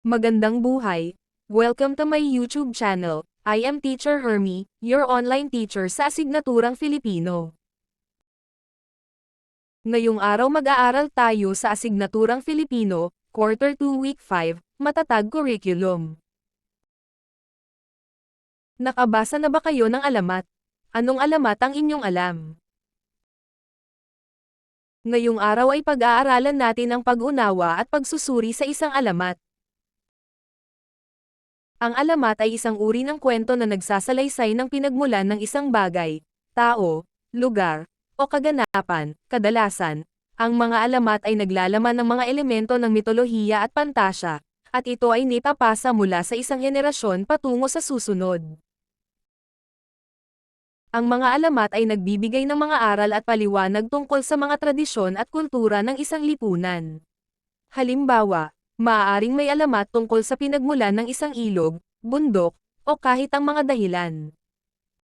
Magandang buhay! Welcome to my YouTube channel. I am Teacher Hermie, your online teacher sa asignaturang Filipino. Ngayong araw mag-aaral tayo sa asignaturang Filipino, Quarter 2 Week 5, Matatag Curriculum. Nakabasa na ba kayo ng alamat? Anong alamat ang inyong alam? Ngayong araw ay pag-aaralan natin ang pag-unawa at pagsusuri sa isang alamat. Ang alamat ay isang uri ng kwento na nagsasalaysay ng pinagmulan ng isang bagay, tao, lugar, o kaganapan. Kadalasan, ang mga alamat ay naglalaman ng mga elemento ng mitolohiya at pantasya, at ito ay nipapasa mula sa isang henerasyon patungo sa susunod. Ang mga alamat ay nagbibigay ng mga aral at paliwanag tungkol sa mga tradisyon at kultura ng isang lipunan. Halimbawa, maaaring may alamat tungkol sa pinagmulan ng isang ilog, bundok, o kahit ang mga dahilan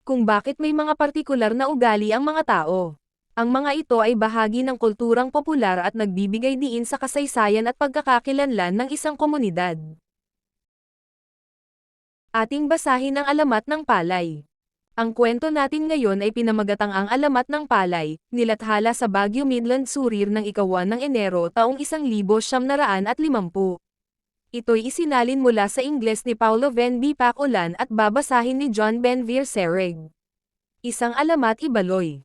kung bakit may mga partikular na ugali ang mga tao. Ang mga ito ay bahagi ng kulturang popular at nagbibigay diin sa kasaysayan at pagkakakilanlan ng isang komunidad. Ating basahin ang alamat ng palay. Ang kwento natin ngayon ay pinamagatang ang alamat ng palay, nilathala sa Baguio Midland Surir ng ika-1 ng Enero taong 1950. Ito'y isinalin mula sa Ingles ni Paulo Van B. Paculan at babasahin ni John Benvir Sereg. Isang alamat ibaloy.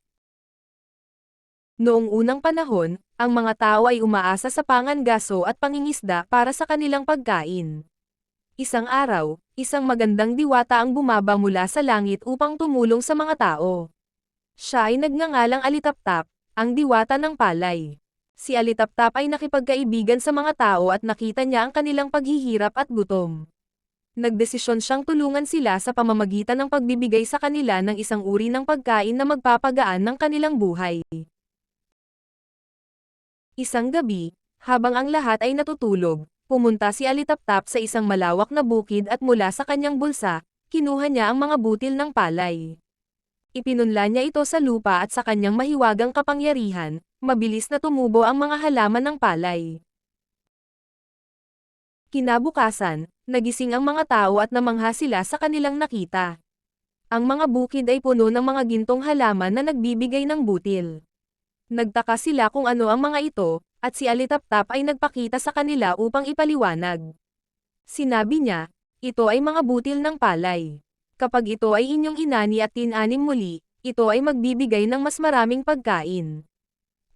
Noong unang panahon, ang mga tao ay umaasa sa pangangaso at pangingisda para sa kanilang pagkain. Isang araw, isang magandang diwata ang bumaba mula sa langit upang tumulong sa mga tao. Siya ay nagngangalang Alitaptap, ang diwata ng palay. Si Alitaptap ay nakipagkaibigan sa mga tao at nakita niya ang kanilang paghihirap at gutom. Nagdesisyon siyang tulungan sila sa pamamagitan ng pagbibigay sa kanila ng isang uri ng pagkain na magpapagaan ng kanilang buhay. Isang gabi, habang ang lahat ay natutulog, pumunta si Alitaptap sa isang malawak na bukid at mula sa kanyang bulsa, kinuha niya ang mga butil ng palay. Ipinunla niya ito sa lupa at sa kanyang mahiwagang kapangyarihan, mabilis na tumubo ang mga halaman ng palay. Kinabukasan, nagising ang mga tao at namangha sila sa kanilang nakita. Ang mga bukid ay puno ng mga gintong halaman na nagbibigay ng butil. Nagtaka sila kung ano ang mga ito, at si Alitaptap ay nagpakita sa kanila upang ipaliwanag. Sinabi niya, ito ay mga butil ng palay. Kapag ito ay inyong inani at tinanim muli, ito ay magbibigay ng mas maraming pagkain.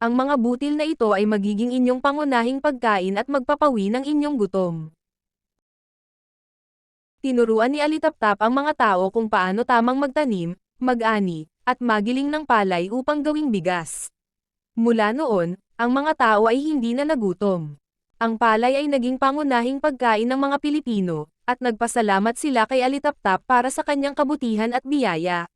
Ang mga butil na ito ay magiging inyong pangunahing pagkain at magpapawi ng inyong gutom. Tinuruan ni Alitaptap ang mga tao kung paano tamang magtanim, mag-ani, at magiling ng palay upang gawing bigas. Mula noon, ang mga tao ay hindi na nagutom. Ang palay ay naging pangunahing pagkain ng mga Pilipino, at nagpasalamat sila kay Alitaptap para sa kanyang kabutihan at biyaya.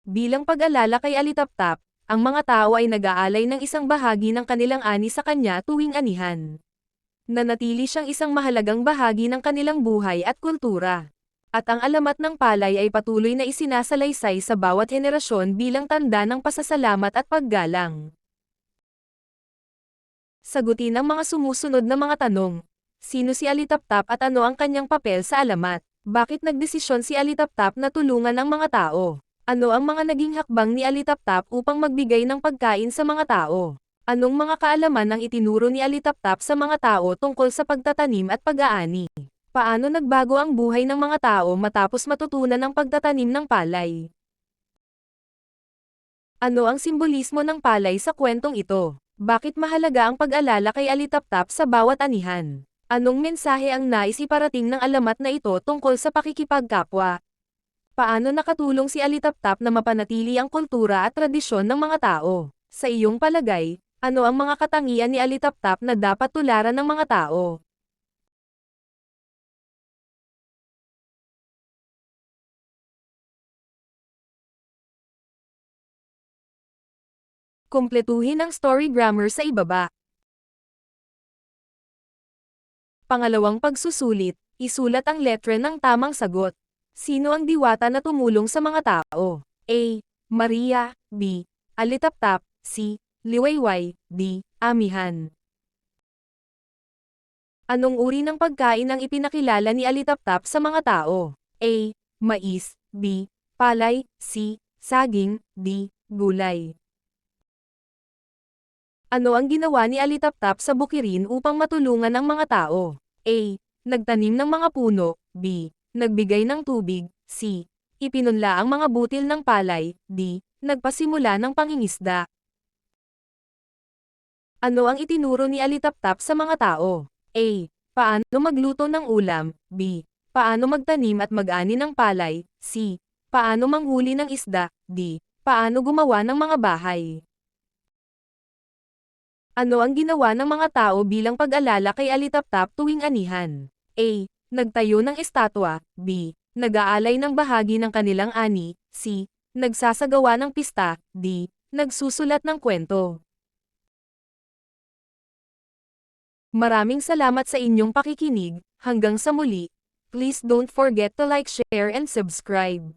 Bilang pag-alala kay Alitaptap, ang mga tao ay nag-aalay ng isang bahagi ng kanilang ani sa kanya tuwing anihan. Nanatili siyang isang mahalagang bahagi ng kanilang buhay at kultura. At ang alamat ng palay ay patuloy na isinasalaysay sa bawat henerasyon bilang tanda ng pasasalamat at paggalang. Sagutin ang mga sumusunod na mga tanong. Sino si Alitaptap at ano ang kanyang papel sa alamat? Bakit nagdesisyon si Alitaptap na tulungan ang mga tao? Ano ang mga naging hakbang ni Alitaptap upang magbigay ng pagkain sa mga tao? Anong mga kaalaman ang itinuro ni Alitaptap sa mga tao tungkol sa pagtatanim at pag-aani? Paano nagbago ang buhay ng mga tao matapos matutunan ang pagtatanim ng palay? Ano ang simbolismo ng palay sa kwentong ito? Bakit mahalaga ang pag-alala kay Alitaptap sa bawat anihan? Anong mensahe ang nais iparating ng alamat na ito tungkol sa pakikipagkapwa? Paano nakatulong si Alitaptap na mapanatili ang kultura at tradisyon ng mga tao? Sa iyong palagay, ano ang mga katangian ni Alitaptap na dapat tularan ng mga tao? Kumpletuhin ang story grammar sa ibaba. Pangalawang pagsusulit, isulat ang letre ng tamang sagot. Sino ang diwata na tumulong sa mga tao? A. Maria. B. Alitaptap. C. Liwayway. D. Amihan. Anong uri ng pagkain ang ipinakilala ni Alitaptap sa mga tao? A. Mais. B. Palay. C. Saging. D. Gulay. Ano ang ginawa ni Alitaptap sa bukirin upang matulungan ang mga tao? A. Nagtanim ng mga puno. B. Nagbigay ng tubig. C. Ipinunla ang mga butil ng palay. D. Nagpasimula ng pangingisda. Ano ang itinuro ni Alitaptap sa mga tao? A. Paano magluto ng ulam. B. Paano magtanim at mag-ani ng palay. C. Paano manghuli ng isda. D. Paano gumawa ng mga bahay. Ano ang ginawa ng mga tao bilang pag-alala kay Alitaptap tuwing anihan? A. Nagtayo ng estatwa. B. Nag-aalay ng bahagi ng kanilang ani. C. Nagsasagawa ng pista. D. Nagsusulat ng kwento. Maraming salamat sa inyong pakikinig. Hanggang sa muli. Please don't forget to like, share and subscribe.